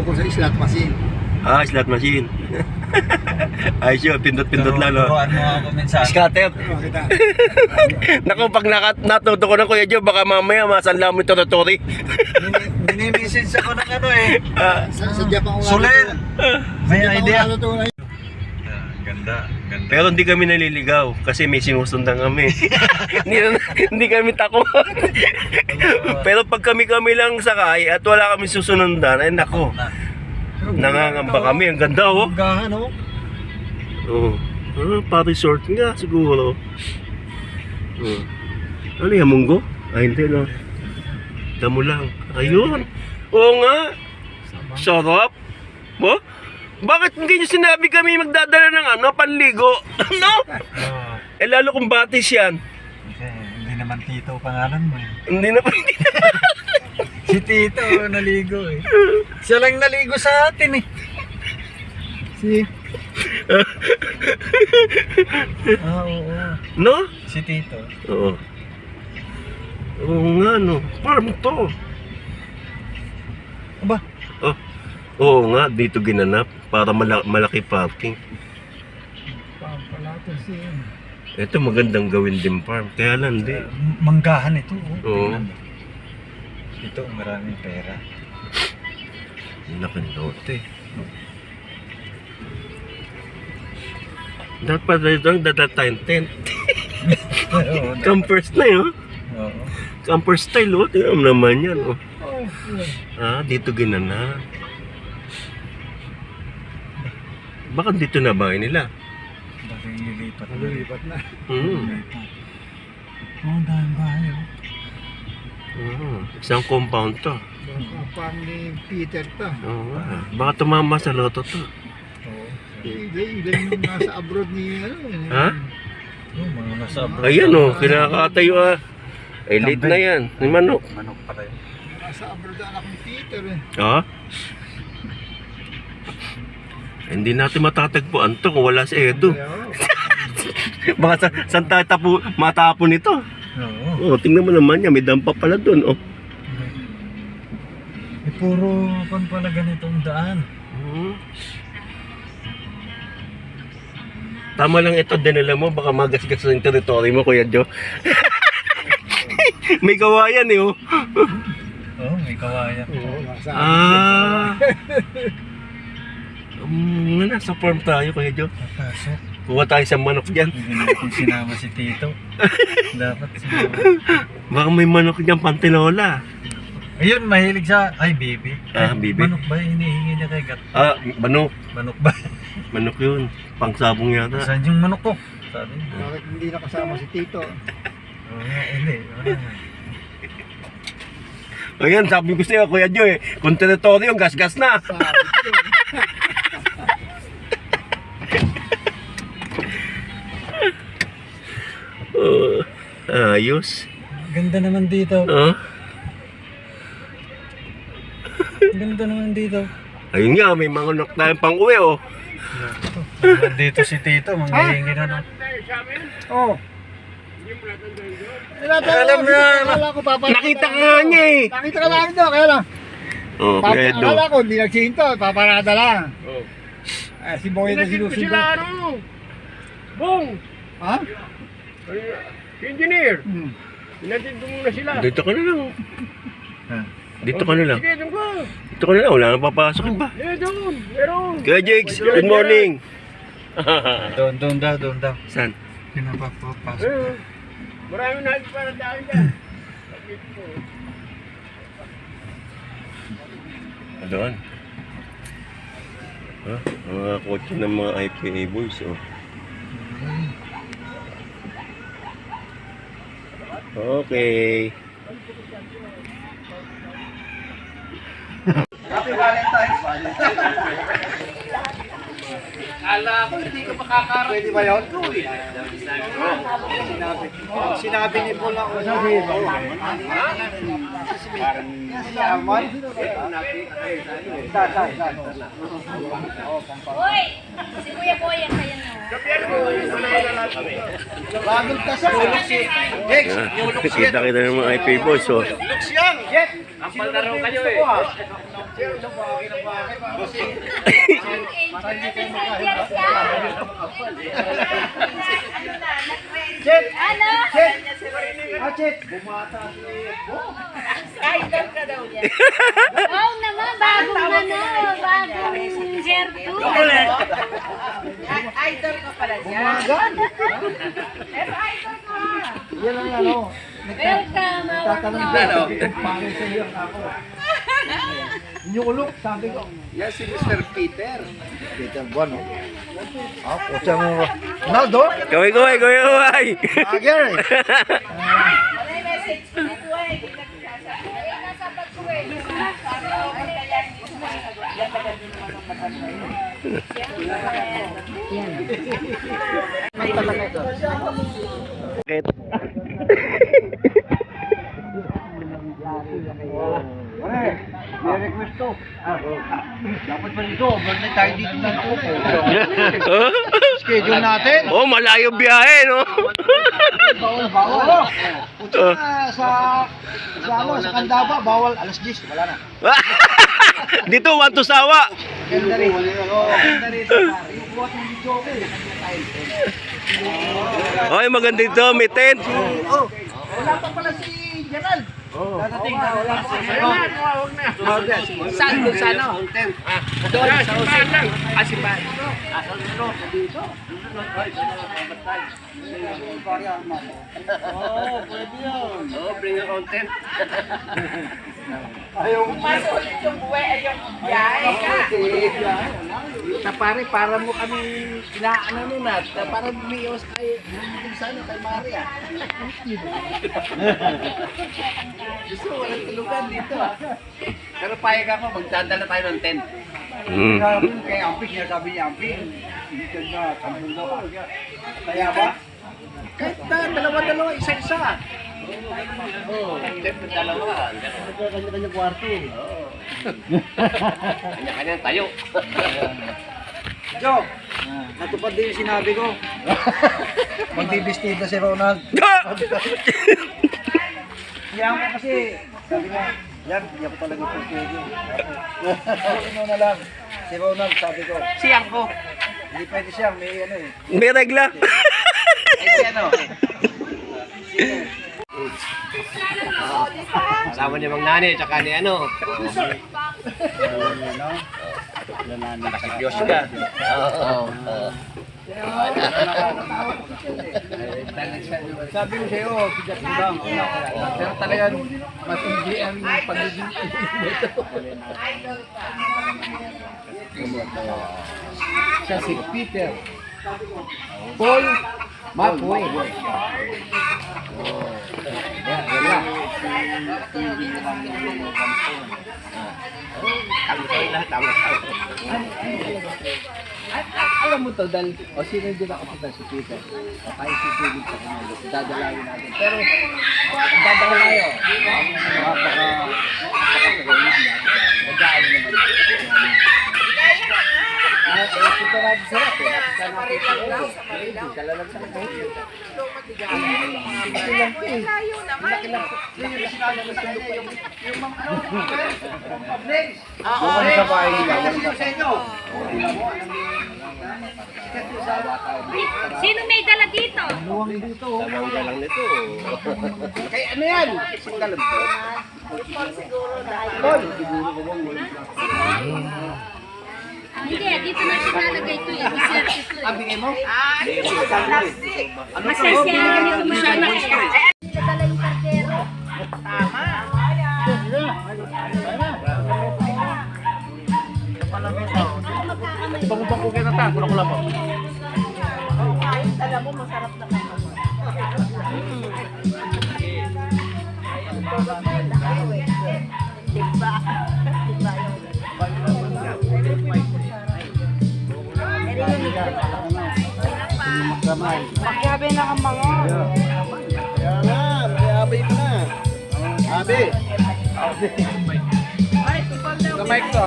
ko sa slot machine. Ah, slot machine. Ayos yun, pindot-pindot lang, no? Turuan mo ako minsan. Scatter. Kita. Naku, pag natuto ko ng Kuya Joe, baka mamaya masanla mo yung territory. Mini-message ako ng ano eh. Sa Japan ko Sulit! May idea. Ganda. Ganda. Pero hindi kami naliligaw kasi may sinusundan kami. hindi kami takot. Pero pag kami lang sakay at wala kami susundan, ay nako. Nangangamba kami. Ang ganda, oh. Gahan, oh. Oo. Pa-resort nga siguro. Ano yung munggo? Ay, hindi, no. Damo lang. Ayun. Oo nga. Sarap. Oh? Bakit hindi nyo sinabi kami magdadala ng ano, panligo? Ano? Eh lalo kung batis yan. Hindi naman Tito pangalan mo eh. Hindi na Si Tito naligo eh. Siya lang naligo sa atin eh. Si... oo. No? Si Tito. Oo. Oo nga, no. Farm to. Aba? Oh. Oo nga, dito ginanap para malaki parking. Palato siya. Ito magandang gawin din farm. Kaya lang, hindi. Manggahan ito. Oo. Ito, maraming pera. Laking lote. Dapat ito ang dadatayang tent. Oo. Camper style, oh. Oo. Camper style, oh. Tingnan mo naman yan, oh. Ah, dito ginana. Baka dito na bahay nila. Bakit lilipat na? Lilipat na. Hmm. Oo, dahil bahay oh. Isang compound to. Farm ni Peter pa. Oo nga. Baka tumama sa loto to. Oo. Ilan yung nasa abroad ni ano. Ha? Oo, mga nasa abroad. Ayan, oh. Kinakatayo, ah. Ay, late na yan. May manok. Manok pa tayo. Nasa abroad anak ni Peter eh. Ah? Hindi natin matatagpuan to kung wala si Edo. Baka saan tayo matapon ito? Oo. Oh, tingnan mo naman yan. May dampa pala dun, oh. Eh, puro pan pala ganitong daan. Tama lang ito, dinala mo. Baka magasgas sa teritoryo mo, Kuya Joe. May kawayan, eh, oh. Oo, may kawayan. Nasa Ah. Nasa farm tayo, Kuya Joe. Papasok. Kuha tayo sa manok dyan. Hindi natin sinama si Tito. Dapat sinama. Baka may manok dyan, pantinola. Ayun, mahilig siya. Ay, baby. Ah, baby. Manok ba yung hinihingi niya kay Gat? Ah, manok. Manok ba? Manok yun. Pangsabong yata. Saan yung manok ko? Sabi niya. Bakit hindi nakasama si Tito? Oo nga, hindi. Wala nga. Ayan, sabi ko sa'yo, Kuya Joe, eh. Kung teritoryo, gas-gas na. Sabi ko. Ayos. Ganda naman dito. Ah, Ganda naman dito. ayun nga, may manok tayong pang-uwi, oh. Dito si Tito, manghihingi na no. Oh. Alam na. Akala ko papalaki. Nakita ka nga niya, eh. Nakita ka lang doon, kaya lang. Oh, Kuya Edo. Akala ko, hindi nagsinto, paparada lang. Si Boy na sinusunod. Bong! Ha? Engineer! Hmm. Pinatid ko muna sila. Dito ka na lang. Ha? Dito ka na lang. Sige, doon ka. Dito ka na lang. Wala nang papasok ba? Doon. Meron. Kuya Jakes, good morning. Doon daw. Saan? Pinapapapasok. Marami na para dahil dyan. Doon. Mga kotse ng mga IPA boys, oh. Okay. Happy Valentine's. Kala ko hindi ko makakaroon. Pwede ba yun? Sinabi ni Paul ako sa hero. Si Arman? Hoy! Si Kuya Boy ang kaya na. Bagol ka sa ulok si Jex. Kita ng mga IPA boys, oh. Jet! Ang palaro kayo eh. Ano? Wow naman, bagong ano, bagong gertu. Idol ka pala dyan. Pero idol ka. Yan ang ano. Welcome, our Tatanong vlog. ko. Paano sa iyo ako? Inyulok, sabi ko. Yan si Mr. Peter. Peter Buwan, no? Ah, kutsa mo. Naldo? Gawin, gawin, gawin, gawin. Ager eh. Ano yung message? Ito ay, hindi ka sasabi. Nasa pagkuwi. Bakit? May request to. Dapat pa dito, birthday tayo dito na ako. Schedule natin. Oh, malayo biyahe, no? Bawal. Kutsa sa sa Candaba, bawal alas 10, wala na. Dito, 1 to Sawa. Ganda rin. Ganda rin. Yung buhat ng video ko eh. Oy, maganda dito, may tent. Wala pa pala si Gerald. Dadating na, wala pa si Gerald. Saan doon sa ano? Doon, sa usin lang. Asipan. Oo, pwede yun. Oh, bring a content. Masulit yung buhay ay yung biyahe ka. Sa pare, para mo kami inaano nun at para bumiwas kayo sana kay Maria. Gusto walang tulugan dito. Pero payag ako, magdadala tayo ng tent. Mm. Kaya Amping, sabi niya Amping, hindi ka na, sampung daw. Kaya ba? Kahit na, dalawa-dalawa, isa-isa. Oo. Dalawa. Kanya-kanya kwarto. Kanya-kanya tayo. Joke! Natupad din yung sinabi ko. Magbibistida si Ronald. Kaya mo kasi, sabi nga, yan, yan ko talaga yung pwede. Ano na lang, si Ronald, sabi ko, Siyang ko. hindi pwede siya, may ano eh. May regla. Ay, si ano? Kasama niya mang nani, tsaka ni ano. Nakasipyos ka. Sabi ko sa'yo, sigat mo lang. Pero talagang matindi ang pagiging ito. Siya si Peter Paul Mapoy. Yan, yan. Alam mo to, dahil, o sino yung dinakapunta si Peter? O tayo si Philip sa kanalo, dadalawin natin. Pero, ang dadalaw tayo, magdaan naman. Punta natin sa rap, nakita natin sa rap. Kalalag sa rap. Kasi lang po eh. Laki lang po. Yun yung sinabi ko sa kanya, yung mga public. Bukan sa bahay nila. Yung sa inyo. Sino may dala dito? Luwang dito. Ang galang nito. Kaya ano yan? Singalam po. Tol. Hindi, dito na siya nalagay ito eh. Dessert ito eh. Abigay mo? Masasya yung mga dala yung kardero. Bang-bang ko kaya na ta. Kulang ko lang po. Alam mo, masarap na ka. Diba? Magkabi na ang mga. Kaya na, may abay pa na. Abi. Sa mic to.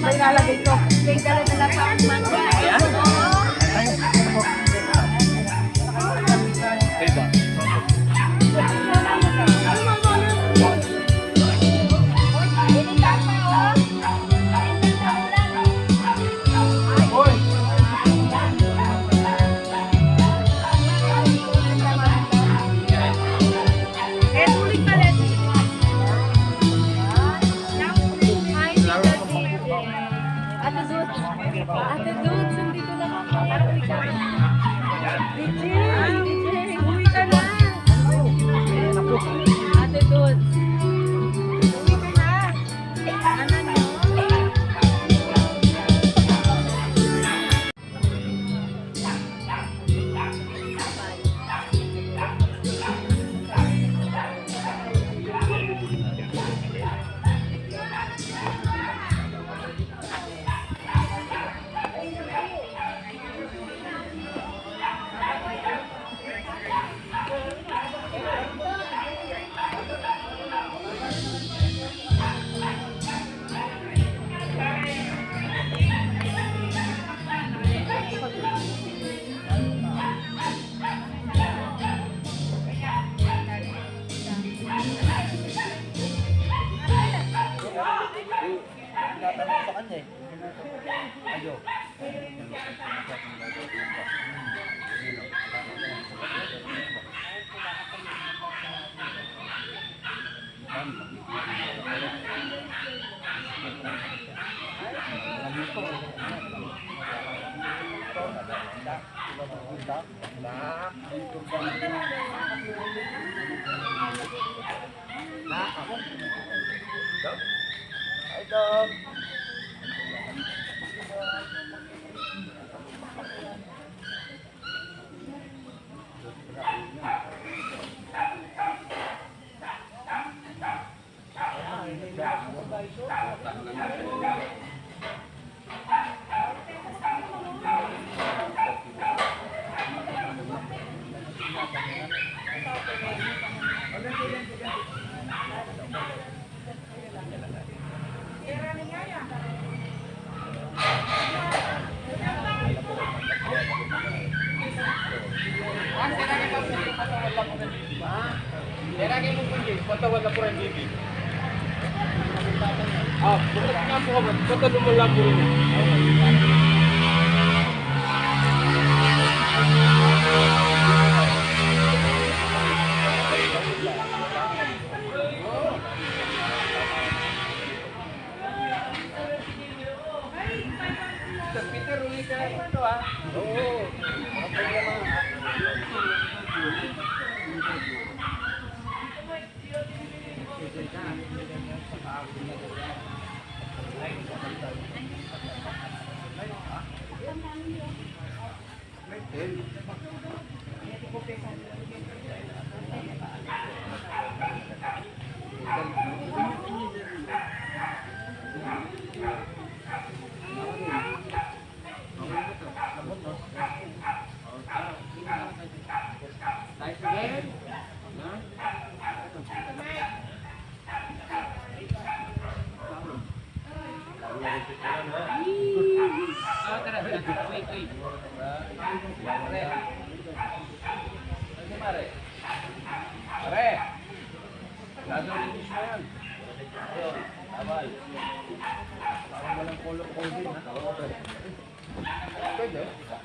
May lalagay ko. May dala na lang pa ang mangga. Ate Dudes. Ate Dudes, hindi ko nakakaya. Uwi ka na. DJ, uwi ka na. Ate Dudes. Uwi ka na. Ano nyo? Tinatanong sa kanya eh. Ayo.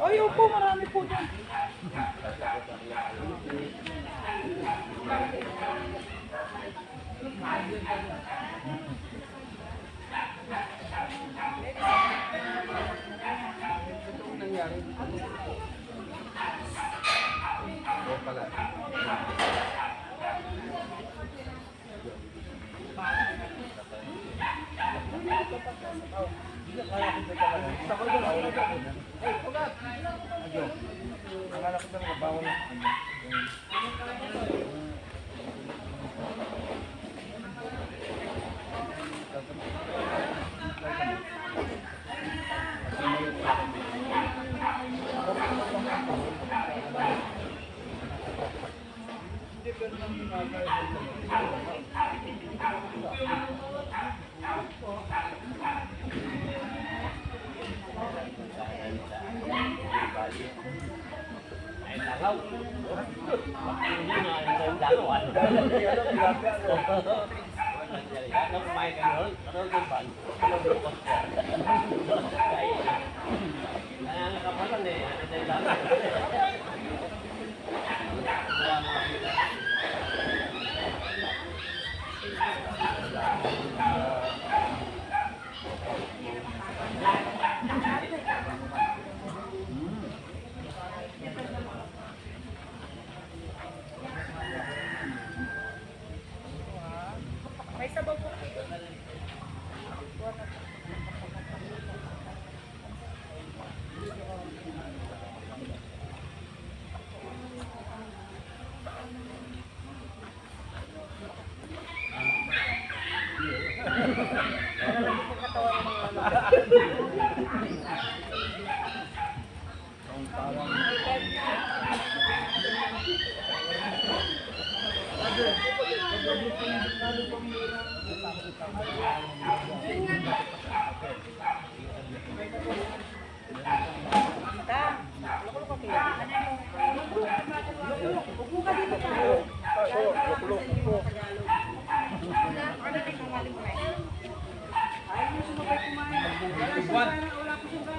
Ayaw po, marami po dyan. Thank you.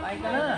Kain ka na.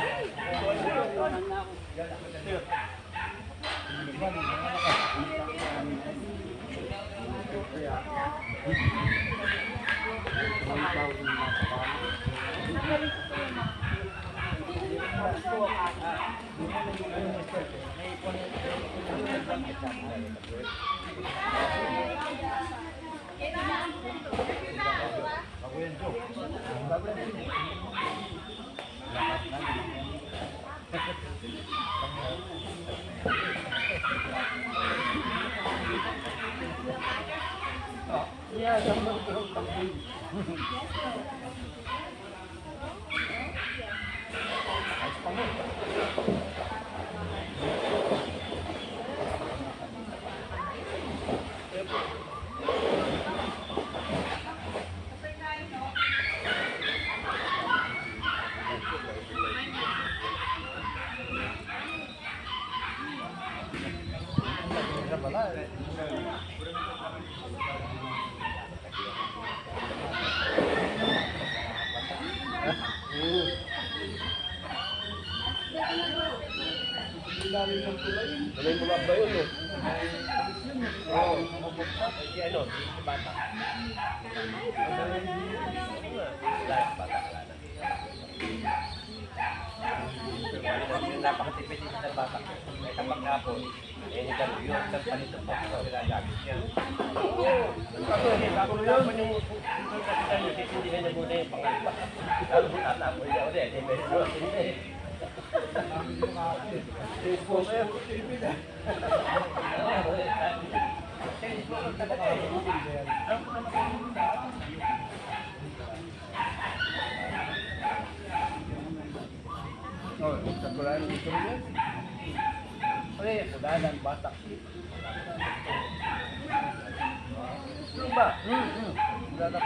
May mga ba yun eh? Oo. Ay, ano, si bata. Napakatipid dito sa bata. May kapag hapon, hindi ka yun. Sa panito pa ito, nilagamit niya. Ako naman yung kasitan nyo, titindihan niya muna yung pangalawa. Lalo mo tatapoy niya ulit. Hindi. Oh, sa kulaan dito rin. Oye, kulaan batak. Ba? Batak.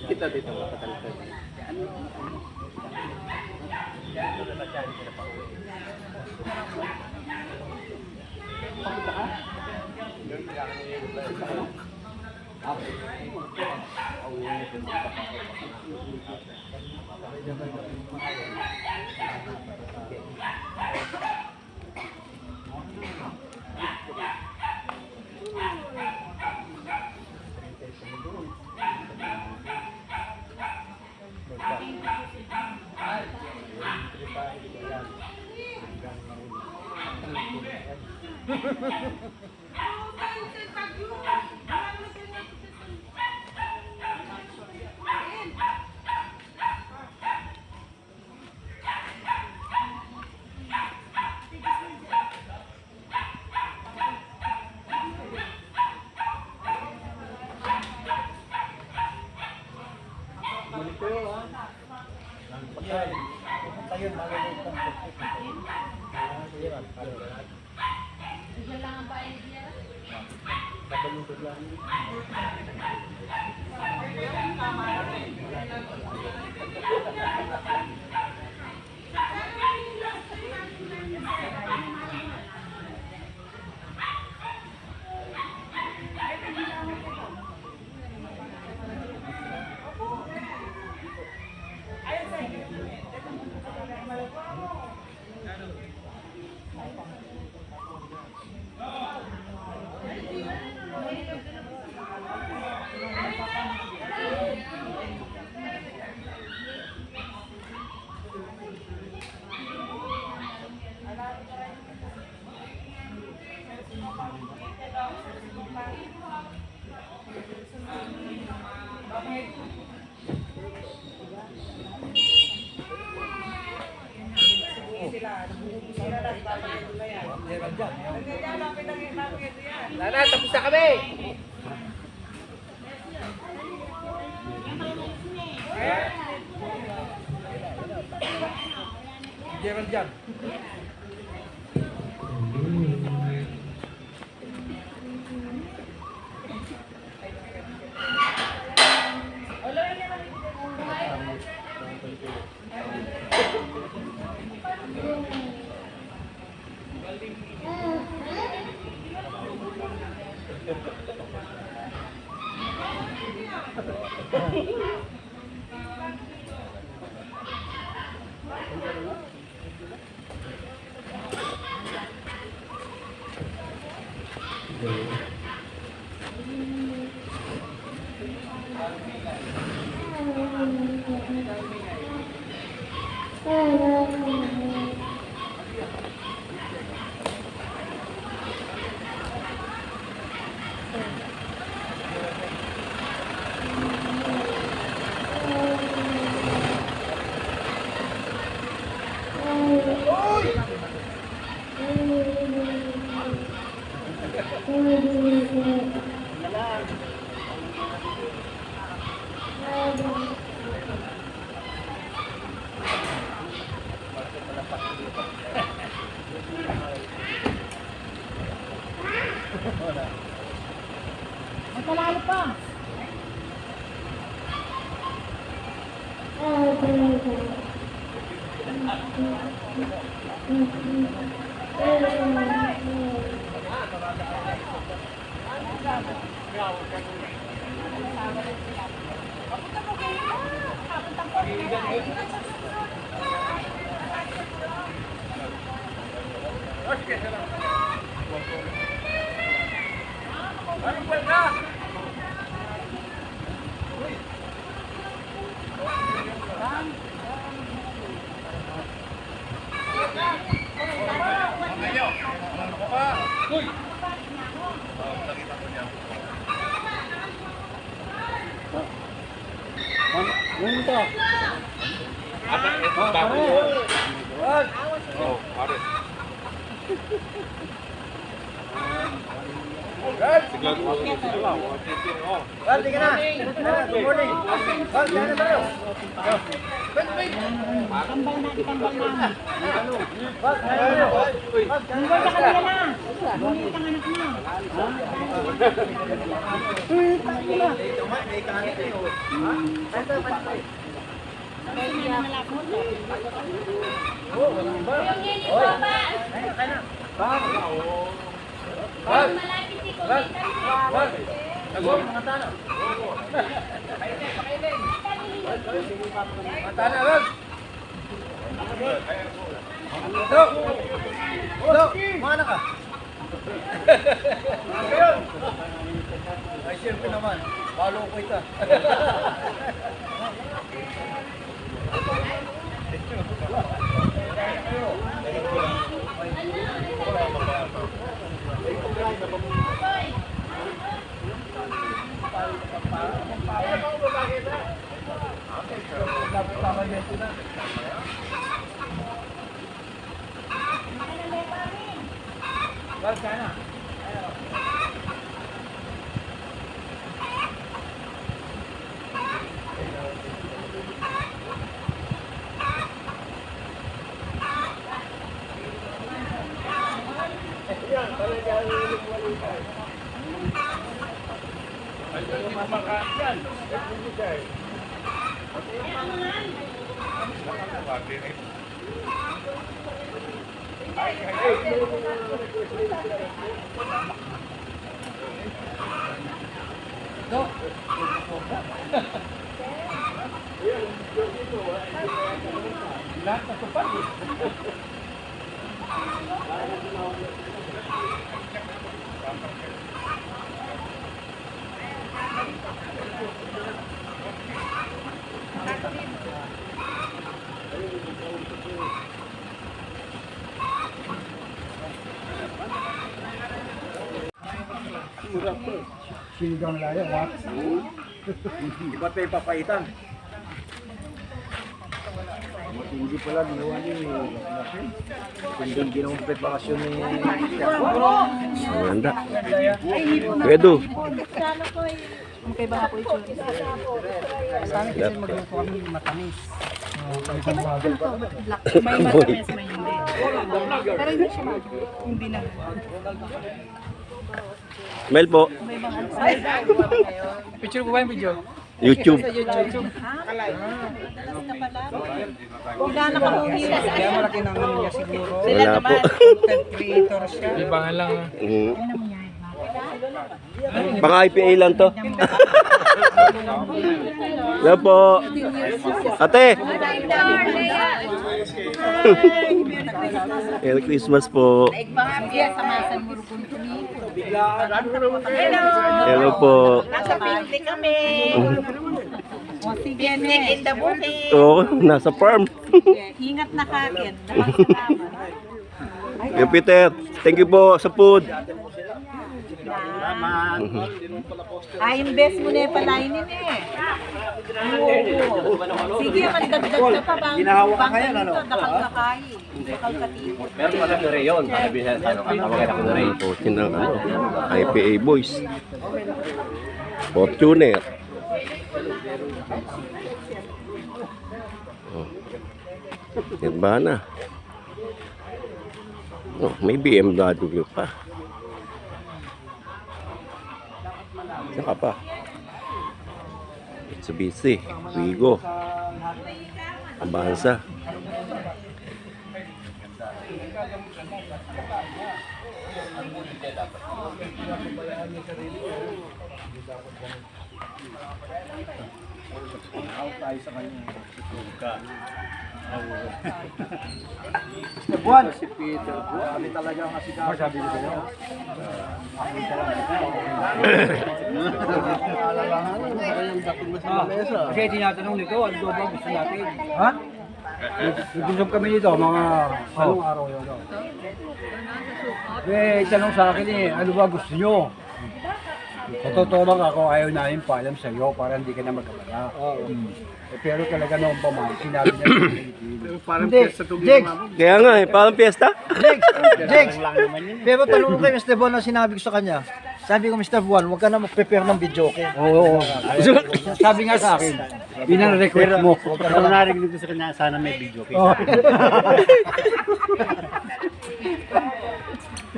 Kita dito makatalakad. Lana, tapos na kami! Ayan. Gerald dyan. Matalalo pa. Val, tingnan na. Good morning. Val, tingnan na tayo. Tambal natin, tambal namin. Val, tingnan na tayo. Tungkol sa kanila na. Bumit ang anak mo. Yung yeli po ba? Val, Malapit si Val, Val. Nagawin mga tana. Mga tana, Val. Dok! Dok! Mga anak ka. Ay, siyempre naman. Follow ko ito. Val, sana. Lahat na tupad eh. Sinigang laya, what? Iba't may papaitan. Hindi pala ginawa niyo hindi ginawang preparasyon ni Maganda. Pwedo. Sana ko eh. Magkaiba ako ito. Sana kasi magluto kami matamis. May matamis, may hindi. Pero hindi siya hindi na. Mel po, Picture ko ba yung video? YouTube. Wala na kamumira. Kaya malaki ng ano niya siguro. Wala po. Content creator siya. Libangan lang. Mhm. Pang IPA lang to. Hello po. Ate. Merry Christmas po. Hello po. Nasa picnic kami. Picnic in the bukid. Oo, nasa farm. Ingat na kakin. Yo Peter, thank you po sa food. Ay, invest mo na yung palainin eh. Oo. Sige, magdagdag ka pa bang Ginahawa ka ngayon, ano? Dakal ka kayo. Dakal ka tito. Pero alam na rin yun. Sabi sa tawagan ako na rin. Po, ng ano, IPA boys. Fortuner. Oh. Nirvana. Oh, may BMW pa. Saka pa. Mitsubishi, Wigo, Avanza. Buwan. Si Peter Buwan. Kami talaga ang asikaw. Sabi ko sa'yo. Kasi tinatanong nito, ano ba gusto natin? Ha? Nag-usap kami nito, mga anong araw yun. Eh, tanong sa akin eh, ano ba gusto nyo? Sa totoo lang ako, ayaw namin paalam sa iyo para hindi ka na mag-abala. Eh, pero talaga noong pa man, sinabi niya parang piyesta to Kaya nga eh, parang piyesta. Jex, pero tanong ko kay Mr. Buwan ang sinabi ko sa kanya. Sabi ko, Mr. Buwan, huwag ka na mag-prepare ng video okay? Oo. Sabi nga sa akin, pinang-request mo. Pero narinig ko sa kanya, sana may video.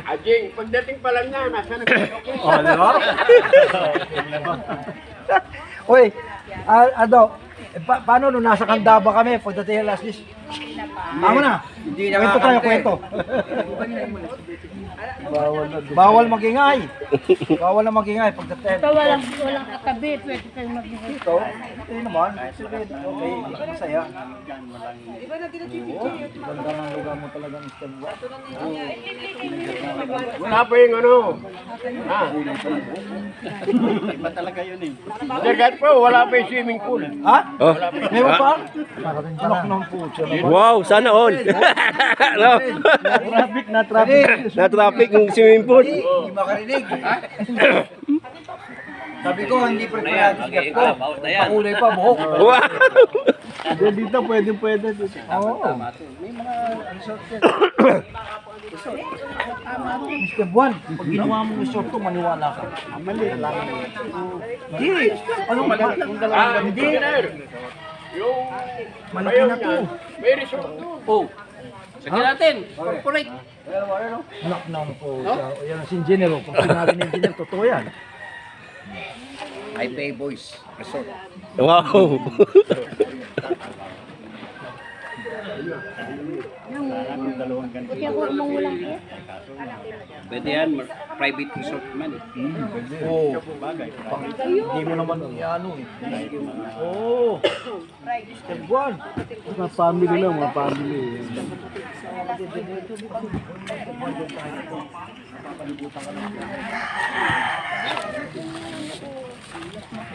Ajing, pagdating pa lang niya, nasa na. Oh, di ba? Uy, paano nung nasa Candaba kami, pagdating last list? Tama na. Kwento tayo, kwento. Bawal magingay. Bawal na magingay pagdating. Ito walang katabi, pwede kayo mag-ibig. Ito, ito naman. Okay, masaya. Ganda ng lugar mo talaga, Mr. Buwan. Wala pa yung ano. Iba talaga yun eh. Dagat po, wala pa yung swimming pool. Ha? Oh. Meron pa? Anak ng puso. Wow, sana all. No? Na traffic. Na traffic ng swimming pool. Hindi makarinig. Sabi ko, hindi preparado si Gatko. Pakulay pa, buhok. Wow. Dito, pwede dito. Oo. May mga resort yan. Mr. Buwan, pag ginawa mo resort ko, maniwala ka. Mali lang. Hindi. Anong mali? Hindi. Malaki na to. May resort doon. Sige natin. Corporate. Anak ng po. Yan si Engineer. Kung sinabi ni Engineer, totoo yan. IPA Boys Resort. Wow. Kaya ko mong walang kaya. Pwede yan, private resort man. Oo. Hindi mo naman ano eh. Oo. Mr. Buwan. Mga family lang, mga family.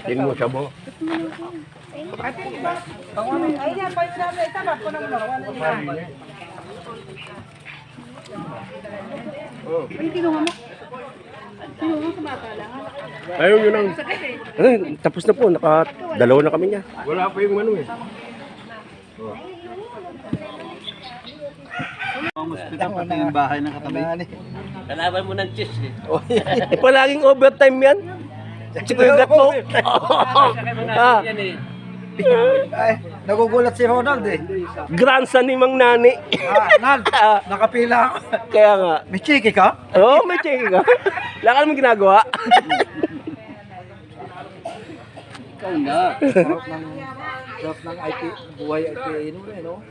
Tingin mo siya mo. Ayaw nyo nang... Tapos na po, dalawa na kami niya. Wala pa yung ano eh. Hospital pati yung bahay ng katabi. Kalaban mo ng cheese eh. Palaging overtime yan. Sige yung gato. Yan eh. Ay, nagugulat si Ronald eh. Grandson ni Mang Nani. Nald, nakapila ako. Kaya nga. May chiki ka? Oo, may check ka. Wala ka naman ginagawa. Sarap ng IT, buhay IT, no?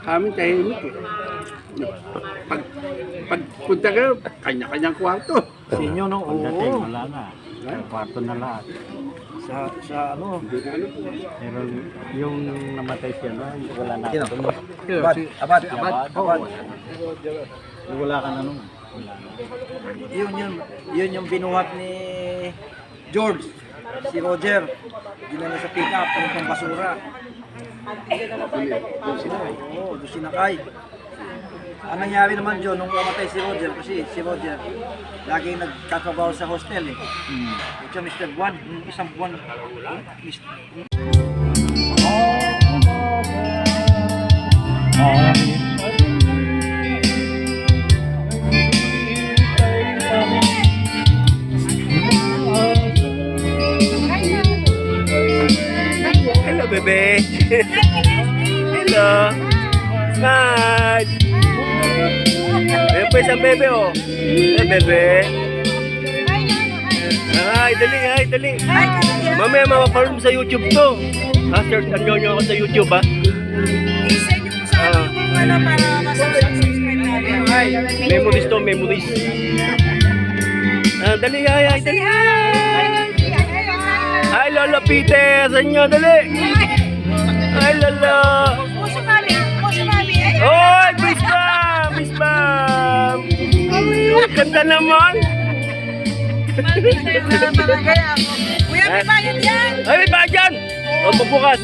Kami tahimik eh. Pag punta kayo, kanya-kanyang kwarto. Sa inyo, no? Oo. Wala na. Kwarto na lahat. Sa ano? Pero yung namatay siya na, wala na. Sino? Abad. Wala ka na nung. Yun yung binuhat ni George, si Roger. Dinala sa pick-up, puntang basura. Oo, doon sinakay. Ang nangyari naman John, nung namatay si Roger, kasi si Roger, laging nagtatrabaho sa hostel eh. Ito Mr. Buwan, isang buwan. Hello, bebe. Hello. Smile. Ayan po isang bebe, oh. Ayan, bebe. Ay, dali. Mamaya mapapanood mo sa YouTube to. Search nyo ako sa YouTube, ha. I-send nyo po sa akin yung para masubscribe natin. Memories to, memories. Dali. Hi, Lolo Peter. Saan nyo, dali. Hi, Lolo. Puso mami. Oy, Miss Bam. Ganda naman. Kuya, may bayad yan. Ay, may bayad yan. O, bubukas.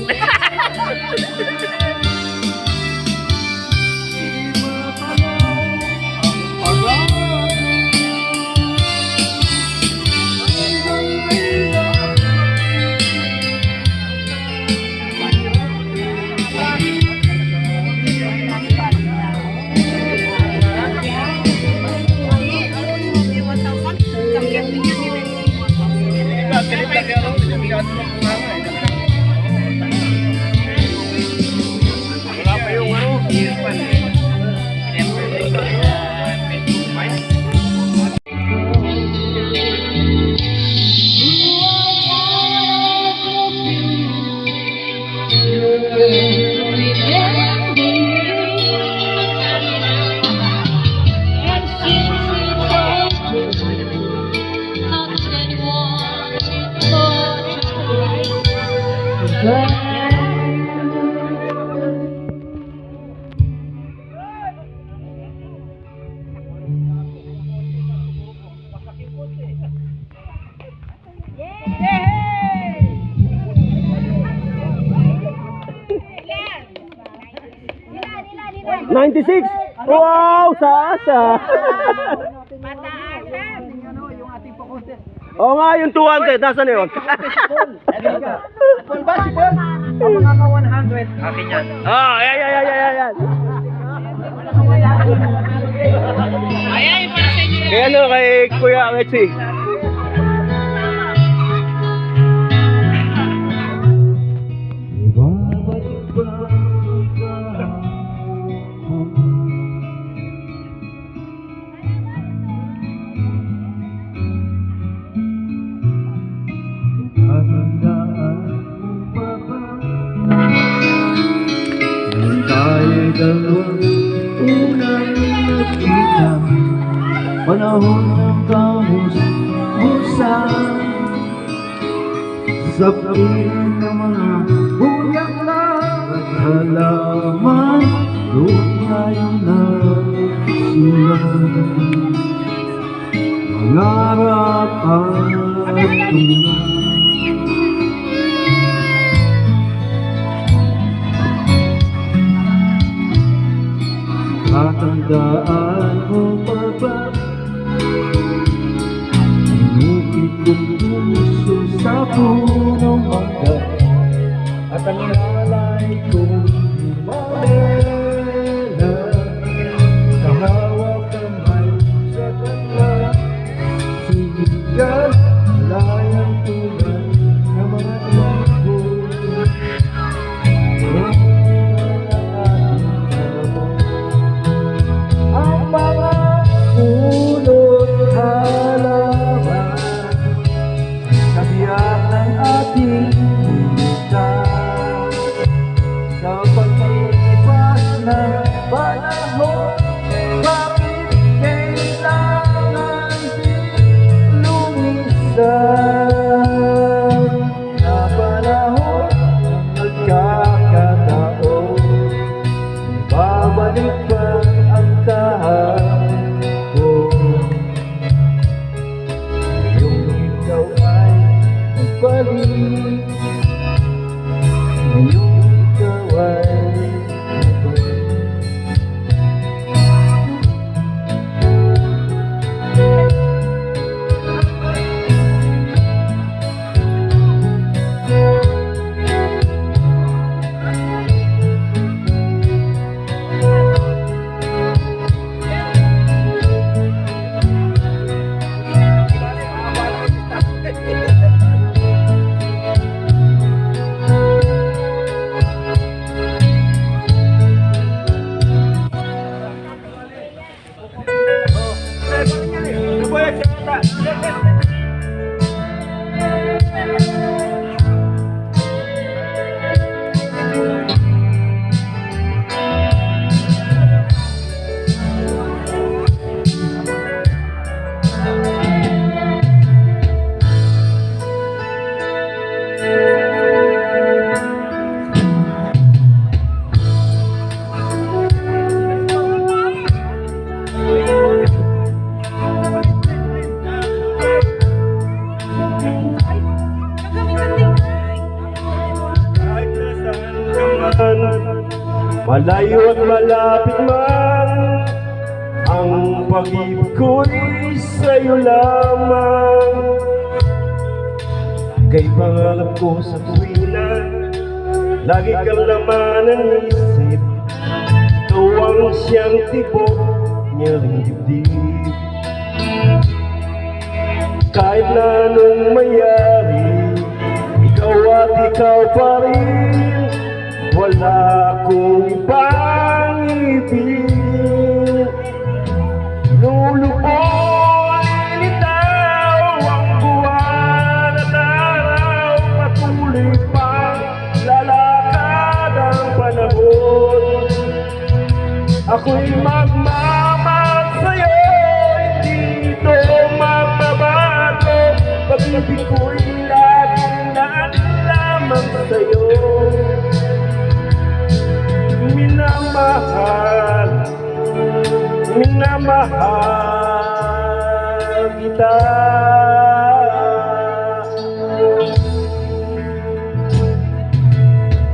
Wala pa yung ano. Nila. 96! Wow! Sa-asa! Oo nga, yung 200. Nasaan na yun? Paul ba si Paul? Ang mga 100. Akin yan. Ah, yan. Kaya ano, kay Kuya Alexi. Panahon ng kamusta-musta sa piling ng mga bulaklak at halaman, doon tayo nagsilang mangarap at tunay. Tatandaan mo pa ba inukit kong puso sa punong mangga at ang alay kong malela, kahawak kamay sa kanla, sinigang layang Ngayong ikaw ay nabalik. Malayo at malapit man, ang pag-ibig ko'y sa'yo lamang. Kay pangarap ko sa tuwina, lagi kang laman ng isip. Ikaw ang siyang tibok niyang dibdib. Kahit na anong mayari, ikaw at ikaw pa rin. Wala akong ibang ibigin. Lulubog, lilitaw ang buwan at araw. Patuloy pang lalakad ang panahon. Ako'y magmamahal sa'yo, hindi ito magbabago. Pag-ibig ko'y laging lamang sa'yo. Minamahal, minamahal kita.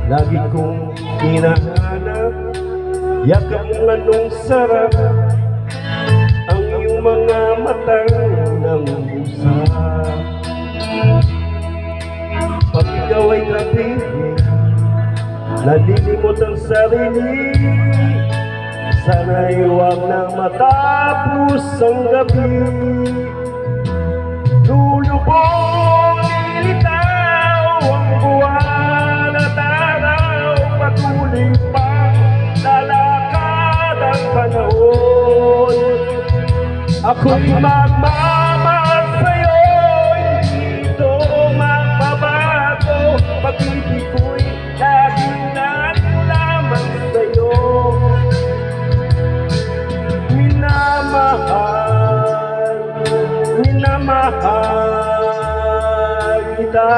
Lagi kong hinahanap, yakap mo anong sarap, ang iyong mga matang nangusap. Pag ikaw ay kapigil, nalilimot ang sarili, sana'y huwag nang matapos ang gabi. Lulubog, lilitaw ang buwan at araw. Patuloy pa lalakad ang panahon. Ako'y magmamahal sa'yo, hindi ito magbabago. Pag-ibig ko'y laging lamang sa'yo. Minamahal, minamahal kita.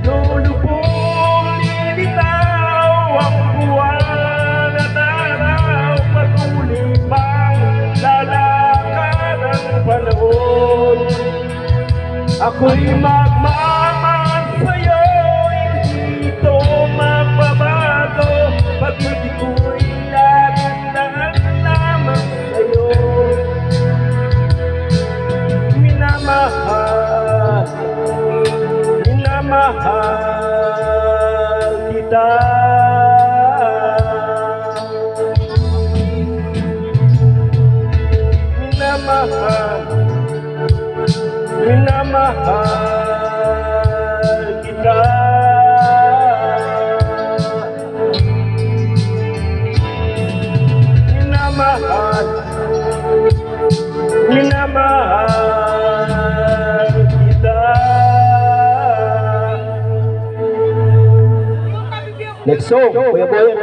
Lulubog, lilitaw ang buwan at araw. Patuloy pang lalakad ang panahon. Ako'y magmamahal sa'yo, hindi ito magbabago. Pag-ibig ko'y laging lamang sa'yo. Minamahal, minamahal kita. Minamahal, minamahal kita. Minamahal, minamahal kita. Next song, Kuya Boy.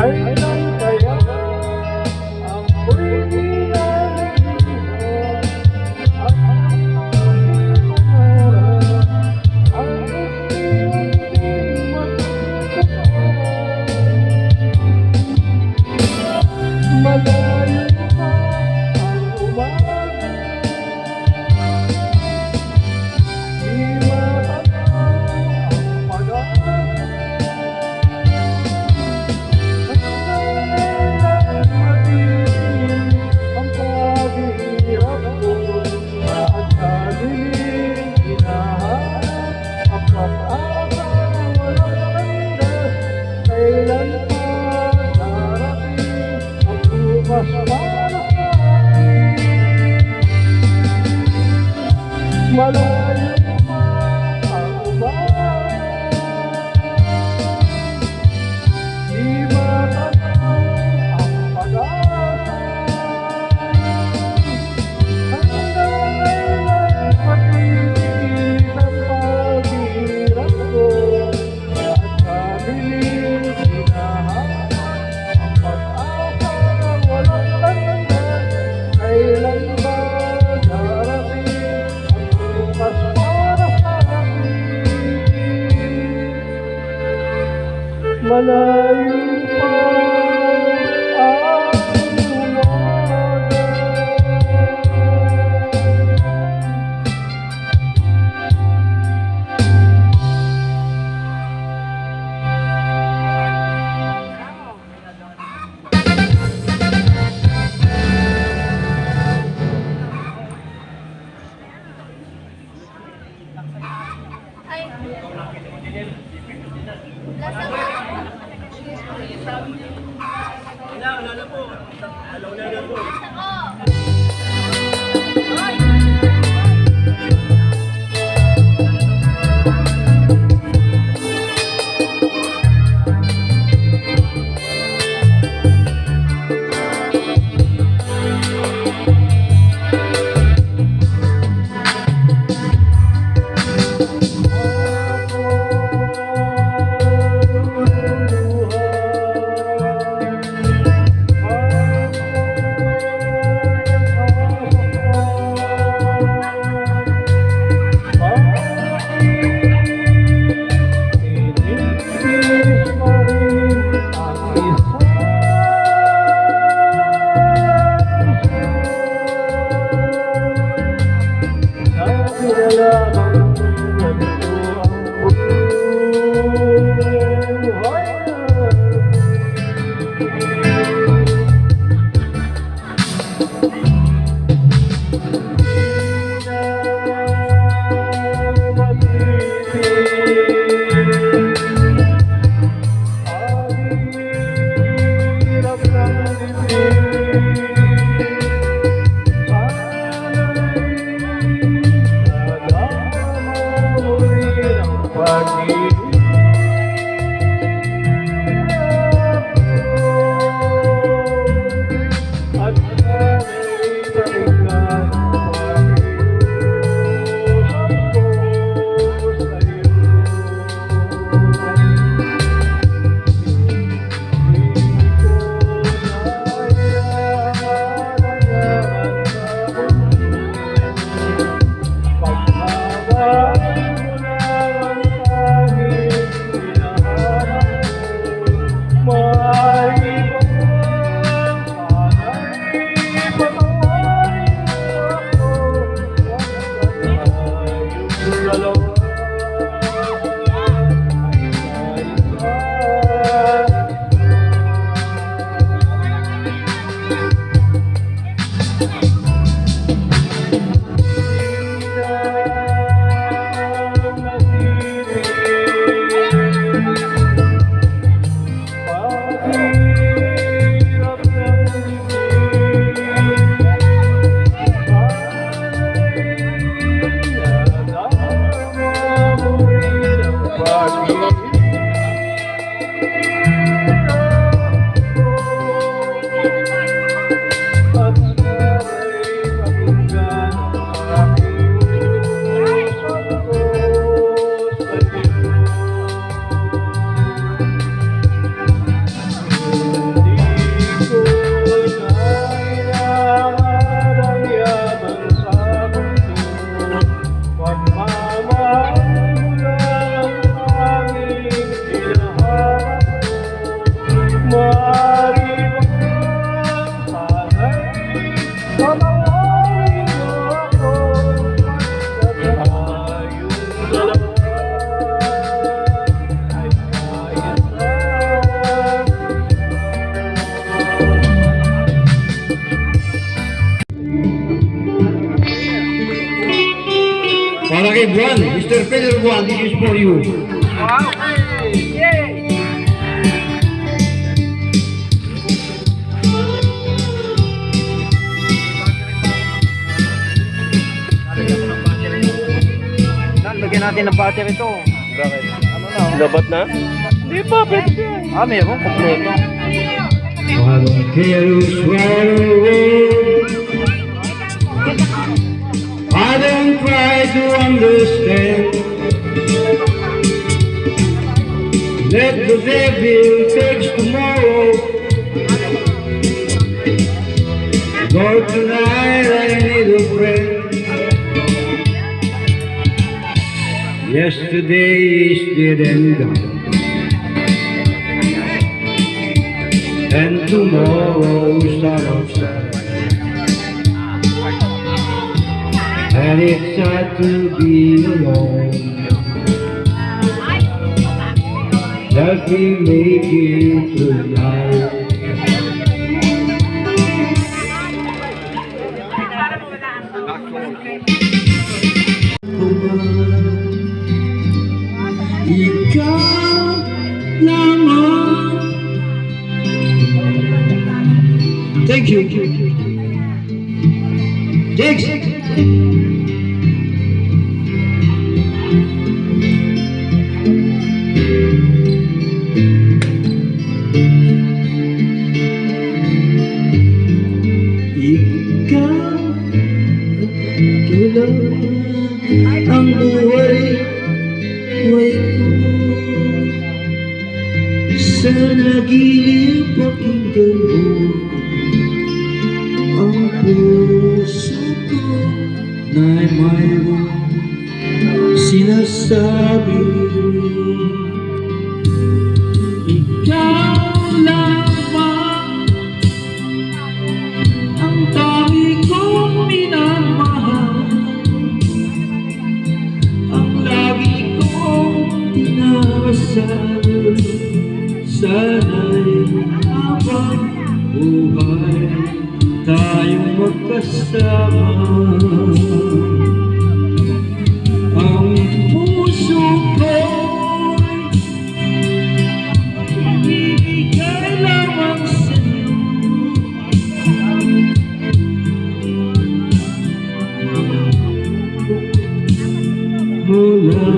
Kailan kaya ako'y naliliho at ang pangarap ang unti-unting magkakaroon. Malayo pa ang umaga, di matanaw ang pag-asa. Malayo pa ang umaga, di matanaw ang pag-asa. Hanggang ngayon matitis ang paghihirap ko, at sa dilim hinahanap ang pag-asa na walang hanggan. Kailan ba darating ang bukas para sa akin? Malayo pa ang umaga. Ay. Lasa ba? Okay, Buwan. Mr. Pedro Buwan, this is for you. Lagyan natin ng battery ito. Bakit? Ano na? Labat na? Hindi pa, pwede yan. Meron. Kompleto. I don't care who's right or wrong. I don't try to understand. Let the devil fix tomorrow. Lord, tonight I need a friend. Yesterday is dead and gone, and tomorrow's not outside. And it's sad to be alone. Let me make it tonight. Ikaw lamang. Thank you. Thanks. Ikaw lang ang buhay ko. Sa nagilip pakinggan mo ang puso ko na mayroong sinasabi. Ikaw lamang ang tangi kong minamahal, ang lagi kong tinasal. Sana'y habang buhay tayong magkasama. Ang puso ko'y ibigay lamang sa'yo. Mula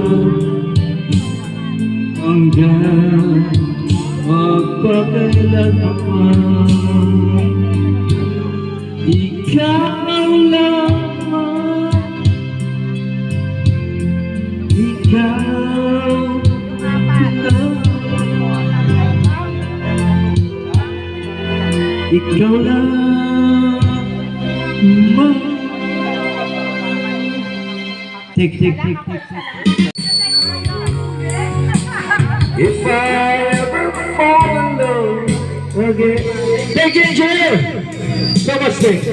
hanggang magpakailanman, ikaw lamang, ikaw, ikaw lamang. Take. If I ever fall in love again. Thank you, engineer. So much thanks.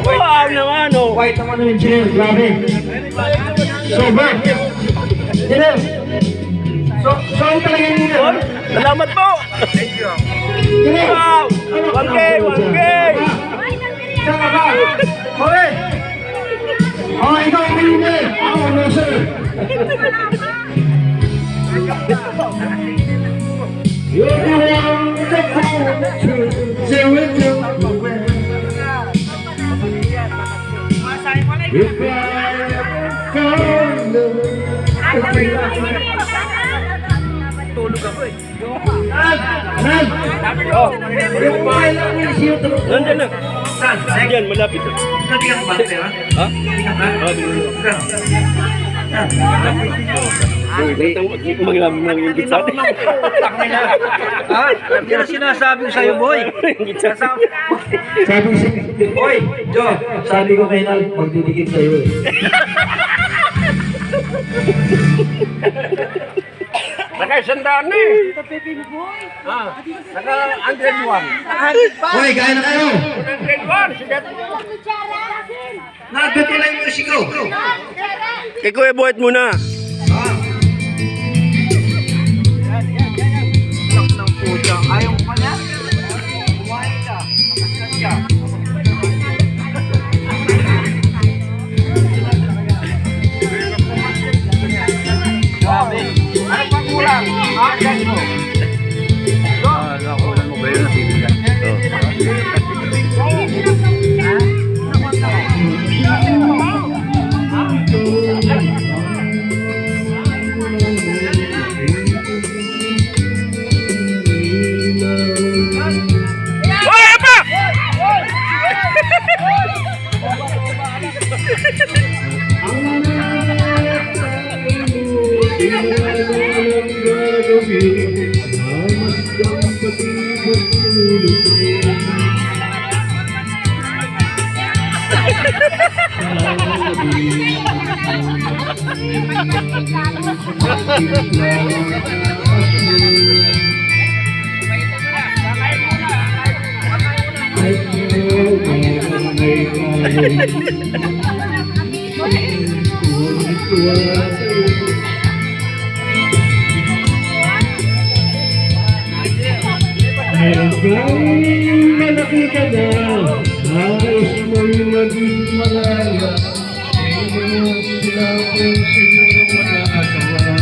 Wow naman, oh. White naman ng engineer, grabe. Sobra. Engineer. So ano talaga yung engineer? Salamat po. Engineer. Wow. 1K. Saan ka ba? Okay. Oh, ikaw ang engineer. Ako, no sir. You're the one that told the truth. Say we took away. If I ever fall in love. Tulog ako eh. Nag! Yung mga ilang siyo tulog. Nandiyan na. Saan? Diyan, malapit. Hindi ka ba? Ha? Maglamin lang yung gitsa. Yan ang sinasabi ko sa'yo, boy. Sabi si... Boy, Joe. Sabi ko kay Nal, magdidikit sa'yo eh. Naka-100 na eh. Naka-101. Hoy, kain na kayo! 101. Sige. Nagdati lang yung musiko. Kay Kuya Boyet muna. Lak ng puta. Ayaw mo pa na? Kung malaki ka na, ayos mo'y maging malaya. Ngayon sila kung siguro makakatawa.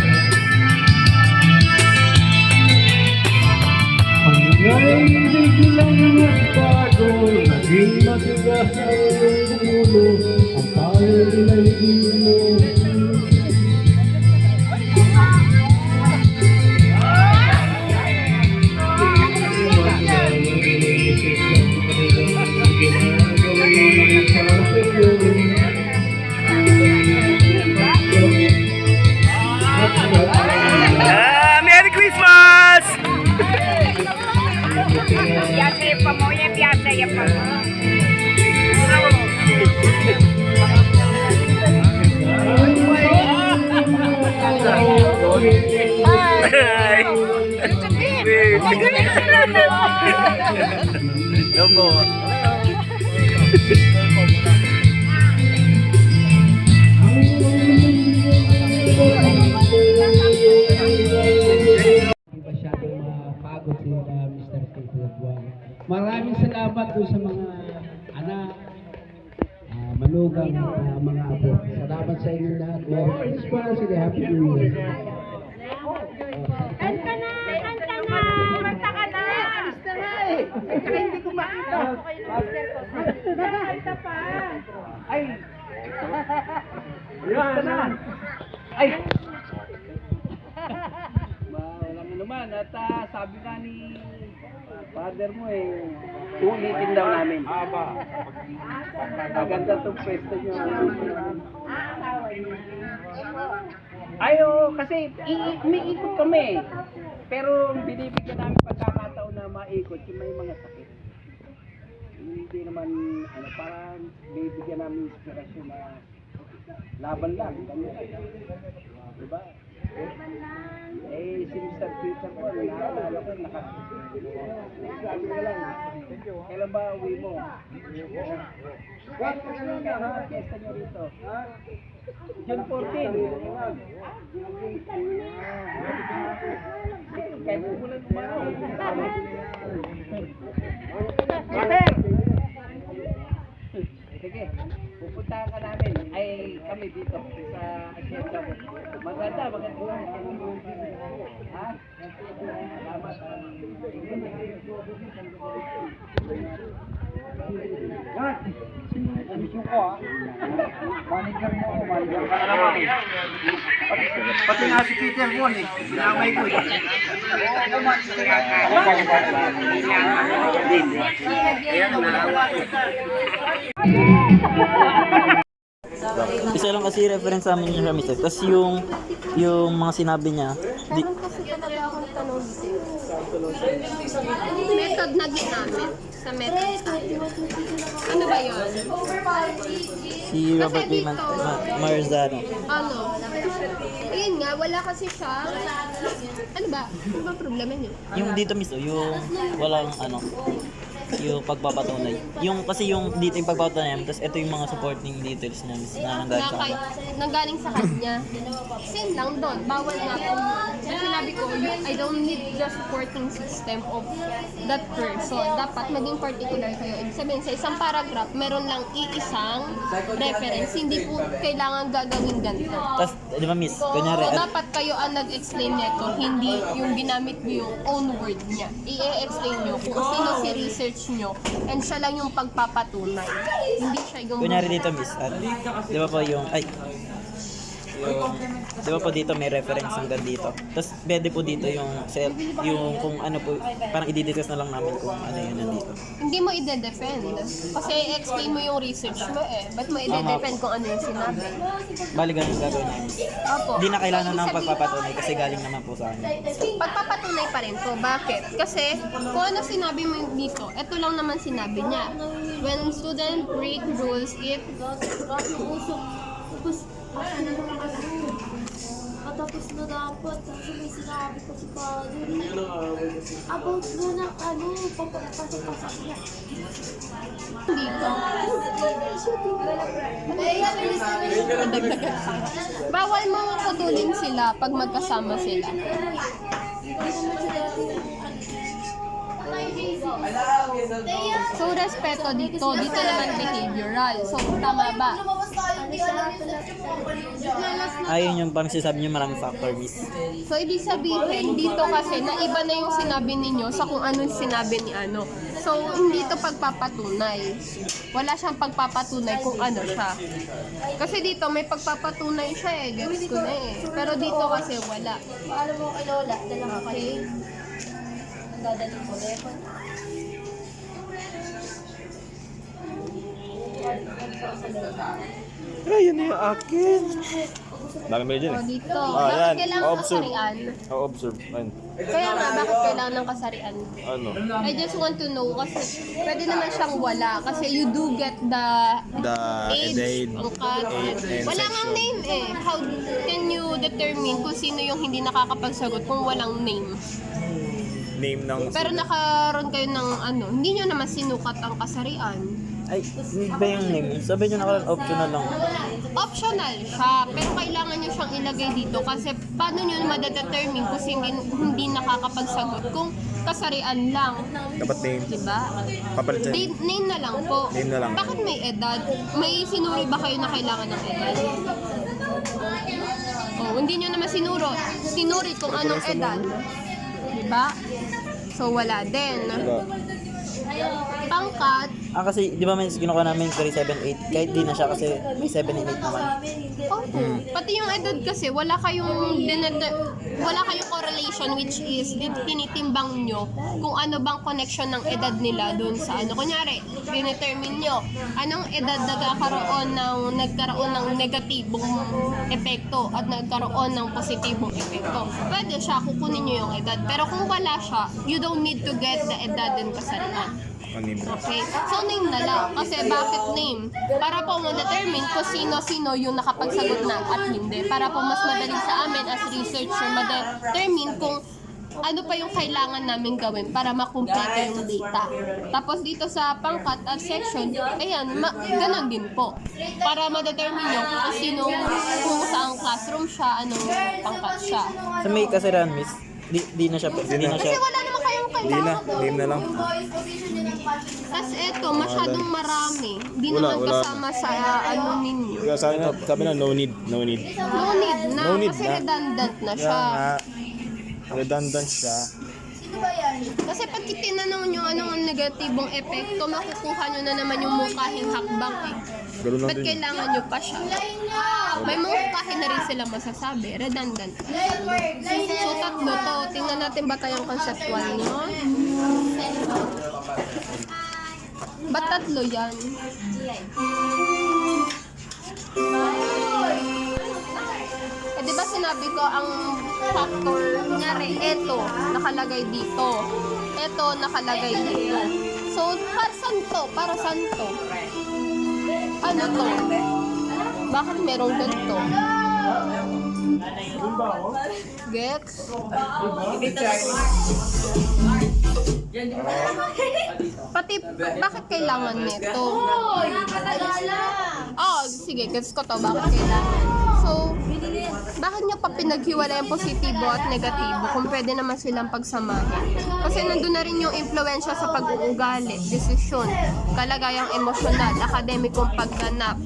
Hanggang hindi ko lang nagbago, naging matigas ang iyong ulo. Ang tayo nila'y di mo. Merry Christmas! Hi! Yan po. Masyadong mapagod si Mr. Kilbuan. Maraming salamat po sa mga anak, manugang mga apo. Salamat sa inyo lahat. It's para sila Happy New Year. Kanta na! Kanta na! Kanta ka na! Alis na nga eh! Kaya hindi ko makita. Kanta pa! Ay! Yan na. Ay! Walang naman. At sabi nga ni father mo ulitin daw namin. Maganda itong pwesto nyo. Ayo, kasi may ikot kami. Pero binibigyan namin pagkakataon na maikot yung may mga sakit. Hindi naman, parang bibigyan namin inspirasyon na laban lang. Diba? Si Mr. Peter po, nakaalala ko, sabi ko lang, kailan ba uwi mo? Kahit pa kailan ka ha, fiesta nyo rito. June 14. Kahit umulan mo ba? Sige, pupuntahan ka namin. Ay, kami dito sa asyenda mo. Maganda. Ha? Salamat. Yan! Mission ko ha. Manager mo ako, manager ka na naman. Pati nga si Peter Won sinamay ko Isa lang kasi reference sa amin yung Ramit. Tapos yung mga sinabi niya, Meron kasi talaga akong tanong dito. Method na ginamit sa method tayo. Ano ba yun? si Robert Ray Marzano. Ano? Ayun nga, wala kasi siya. Ano ba? Ano ba problema niyo? Yung dito mismo, yung walang yung pagpapatunay. Yung kasi yung dito yung pagpapatunay, tapos ito yung mga supporting details niya na nanggaling sa kanya. Nanggaling sa kanya. Same lang doon. Bawal nga kung sinabi ko, I don't need the supporting system of that person. Dapat maging particular kayo. Ibig sabihin, sa isang paragraph, meron lang iisang reference. Hindi po kailangan gagawin ganito. Tapos, di ba miss, kunyari, So, dapat kayo ang nag-explain nito, hindi yung ginamit mo yung own word niya. I-explain nyo kung sino si research nyo and siya lang yung pagpapatunay. Hindi siya yung... kunyari dito miss, di ba po yung, di ba po dito may reference hanggang dito. Tapos pwede po dito yung kung ano po, parang i-discuss na lang namin kung ano yun nandito. Hindi mo i-defend. Kasi i-explain mo yung research mo eh. Ba't mo i-defend kung ano yung sinabi? Bali ganun gagawin namin. Opo. Hindi na kailangan ng Ibig pagpapatunay kasi galing naman po sa amin. Pagpapatunay pa rin to. Bakit? Kasi kung ano sinabi mo dito, ito lang naman sinabi niya. when student break rules, if Tapos na dapat, kasi may sinabi ko si Father. About mo ng papapasok niya. bawal mo putulin sila pag magkasama sila. So, respeto dito. Dito naman behavioral. So, tama ba? Ayun yung parang sinasabi niyo maraming factor, miss. So, ibig sabihin, dito kasi, naiba na yung sinabi ninyo sa kung ano yung sinabi ni ano. So, hindi ito pagpapatunay. Wala siyang pagpapatunay kung ano siya. Kasi dito, may pagpapatunay siya eh. Gets ko na eh. Pero dito kasi, wala. Alam mo kay Lola, dala ka Okay? Dadaling ko ulit. Ay, yan yung akin. Dami mo dyan So, dito. Bakit kailangan kasarian? observe. Ayun. Kaya nga, bakit kailangan ng kasarian? Ano? I just want to know kasi pwede naman siyang wala kasi you do get the age, angkat. Wala ngang name eh. How can you determine kung sino yung hindi nakakapagsagot kung walang name? Name ng... Pero nakaroon kayo ng ano, hindi nyo naman sinukat ang kasarian. Ay, hindi ba yung name? Sabi niyo na optional lang. Optional siya, pero kailangan nyo siyang ilagay dito kasi paano nyo madedetermine kung hindi nakakapagsagot kung kasarian lang. Dapat name. Diba? Papalit Name na lang po. Name na lang. Bakit may edad? May sinuri ba kayo na kailangan ng edad? Oh, hindi nyo naman sinuri kung anong edad. Diba? So, wala din. Pangkat, Kasi di ba may kinukuha namin 3, 7, 8, kahit di na siya kasi may 7 and 8 naman. pati yung edad kasi, wala kayong correlation which is tinitimbang nyo kung ano bang connection ng edad nila dun sa ano. Kunyari, dinetermine nyo anong edad nagkaroon ng negatibong epekto at nagkaroon ng positibong epekto. Pwede siya, kukunin nyo yung edad. Pero kung wala siya, you don't need to get the edad and kasarian. Okay? So, name na lang. Kasi bakit name? Para po ma-determine kung sino-sino yung nakapagsagot na at hindi. Para po mas madali sa amin as researcher ma-determine kung ano pa yung kailangan namin gawin para makumpleto yung data. Tapos dito sa pangkat at section, ayan, ganon din po. Para ma-determine nyo kung saang classroom siya, anong pangkat siya. Sa may kasarian, miss, di na siya. Kasi wala naman kayong kailangan. Name na lang. Kasi eto, masyadong marami. Hindi naman kasama sa ano ninyo. Sabi na, no need. No need na, No need kasi na. redundant na siya. Redundant siya. Kasi pag tinanong nyo anong negatibong epekto, makukuha nyo na naman yung mungkahing hakbang eh. Ganun lang Ba't din. kailangan nyo pa siya? May mungkahin na rin silang masasabi. Redundant. So, tatlo to. Tingnan natin ba tayong conceptual nyo? Ba't tatlo yan? Eh, di ba sinabi ko ang factor, kunyari, eto, nakalagay dito. Eto, nakalagay dito. So, para saan to? Ano to? Bakit merong ganito? Gets? Pati, bakit kailangan nito? Oh, sige, gets ko to. Bakit kailangan? So, bakit nyo pa pinaghiwalay ang positibo at negatibo kung pwede naman silang pagsamahin? Kasi nandun na rin yung impluensya sa pag-uugali, desisyon, kalagayang emosyonal, akademikong pagganap,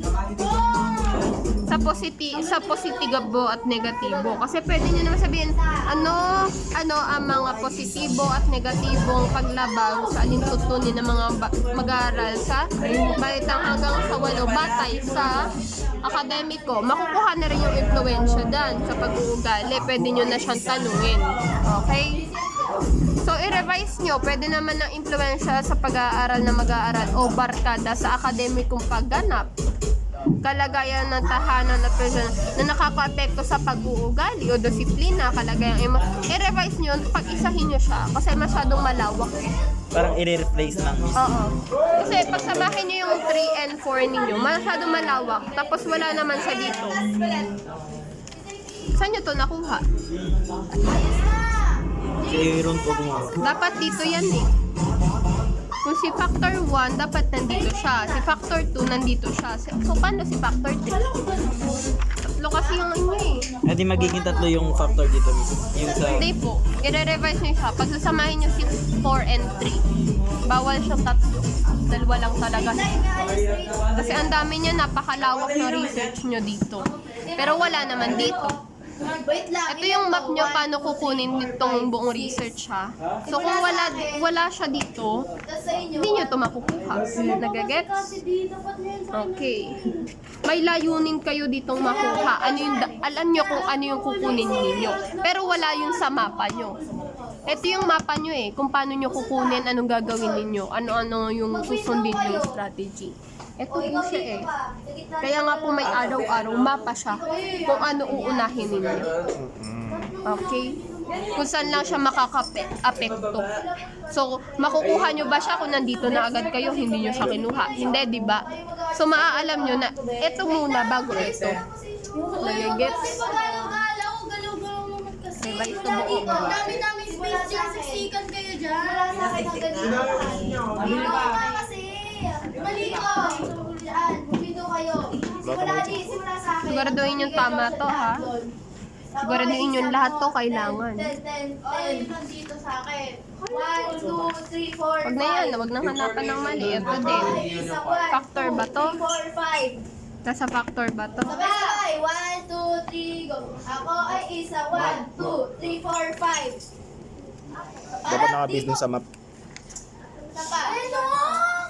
sa positibo at negatibo. Kasi pwede nyo naman sabihin, ano ang mga positibo at negatibong paglabag sa alintutunin ng mga mag-aaral sa balitang hanggang sa 8 batay sa akademiko. Makukuha na rin yung influensya dyan sa pag-uugali. Pwede nyo na siyang tanungin. Okay? So, i-revise nyo. Pwede naman ng influensya sa pag-aaral na mag-aaral o barkada sa akademikong pagganap. Kalagayan ng tahanan at presyon na nakaka-apekto sa pag-uugali o disiplina, kalagayan i-revise nyo, pag-isahin nyo siya kasi masyadong malawak eh. parang i-replace lang, miss. Oo. Kasi pagsamahin nyo yung 3 and 4 ninyo, masyado malawak. Tapos wala naman siya dito. Saan nyo to nakuha? Si Ron po gumawa. Dapat dito yan eh. Kung si factor 1, dapat nandito siya. Si factor 2, nandito siya. So, paano si factor 3? Tatlo kasi yung inyo eh. Eh di magiging tatlo yung factor dito, miss. Yung sa... Hindi po. I-revise nyo siya. Pagsasamahin nyo si 4 and 3. Bawal siyang tatlo. Dalawa lang talaga. Kasi ang dami niya, napakalawak na research nyo dito. Pero wala naman dito. Ito yung map nyo paano kukunin itong buong research ha. So kung wala siya dito, hindi nyo ito makukuha. Nagagets? Okay. May layunin kayo ditong makuha. Alam nyo kung ano yung kukunin ninyo. Pero wala yun sa mapa nyo. Ito yung mapa nyo eh. Kung paano nyo kukunin, anong gagawin ninyo. Ano-ano yung susundin yung strategy. Ito po siya eh. Kaya nga po may araw-araw, mapa siya kung ano uunahin ninyo. Okay? Kung saan lang siya makaka-apekto. So, makukuha nyo ba siya kung nandito na agad kayo, hindi nyo siya kinuha? Hindi, di ba? So, maaalam nyo na, ito muna bago ito. Nagigets? Revise to buo. Dami-dami space dyan. Siksikan kayo dyan. Mali ko. Dyan. Bumito kayo. Simula sa akin. Siguraduhin yung tama to ha. Siguraduhin yung lahat to kailangan. 10. Nandito sa akin. 1, 2, 3, 4, 5. Wag na yan, wag nang hanapan ng mali. Ito din. Factor ba to? 3, 4, 5. Nasa factor ba to? Sabay-sabay. 1, 2, 3, go. Ako ay isa. 1, 2, 3, 4, 5. Dapat naka-base dun sa map. Ano?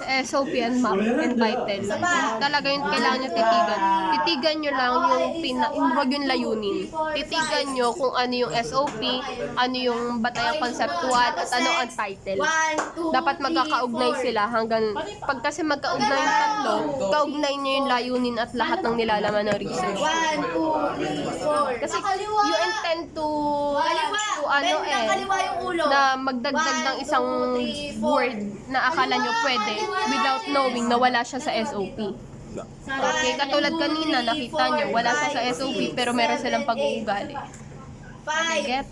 SOP and map and vital. Talaga yung kailangan nyo titigan. Titigan nyo lang yung huwag yung layunin. Titigan nyo kung ano yung SOP, ano yung batayang conceptual, at ano ang title. Dapat magkakaugnay sila hanggang pag kasi magkaugnay yung tatlo, kaugnay nyo yung layunin at lahat ng nilalaman ng research. 1, 2, 3, 4. Kasi you intend to ano eh, na magdagdag ng isang word na akala nyo pwede without knowing na wala siya sa SOP. Okay, katulad kanina, nakita nyo, wala siya sa SOP pero meron silang pag-uugali. 5. Get?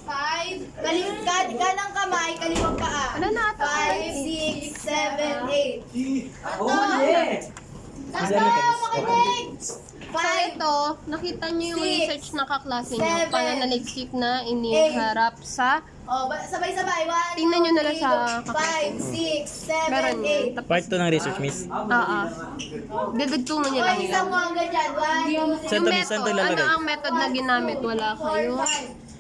5. Kanang kamay, kaliwang paa. Ano na ata? 5, 6, 7, 8. Tapos makinig! So ito, nakita nyo yung research na kaklase nyo, pananaliksik na iniharap sa... Sabay-sabay. 1, Tingnan nyo na lang sa 5, 6, 7, meron yun. 8. Tapos, Part 2 ng research, miss. didugtungan nyo lang yun. Isang mo hanggang dyan. 1, 2, Saan to, miss? Saan to Ano ilalagay? ang method na ginamit? Wala kayo.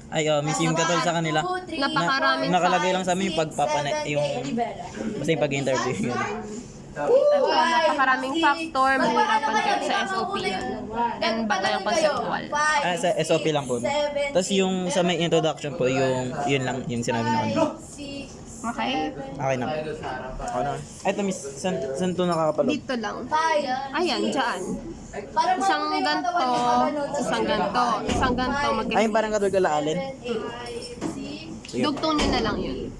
Ay, miss, yung katol sa kanila. Napakaraming Nakalagay lang sa amin yung yung basta yung pag-interview. Yun. Napakaraming factor, mahirapan kayo sa SOP yan. And batayang conceptual. Sa SOP lang po. Tapos yung sa may introduction po, yun lang yung sinabi na kanina. Okay? Okay na. Okay na. Ay, ito, miss. Saan to nakakapalog? Dito lang. Ayan, dyan. Isang ganto, Ay, parang katol kala Allen. dugtong nyo na lang yun.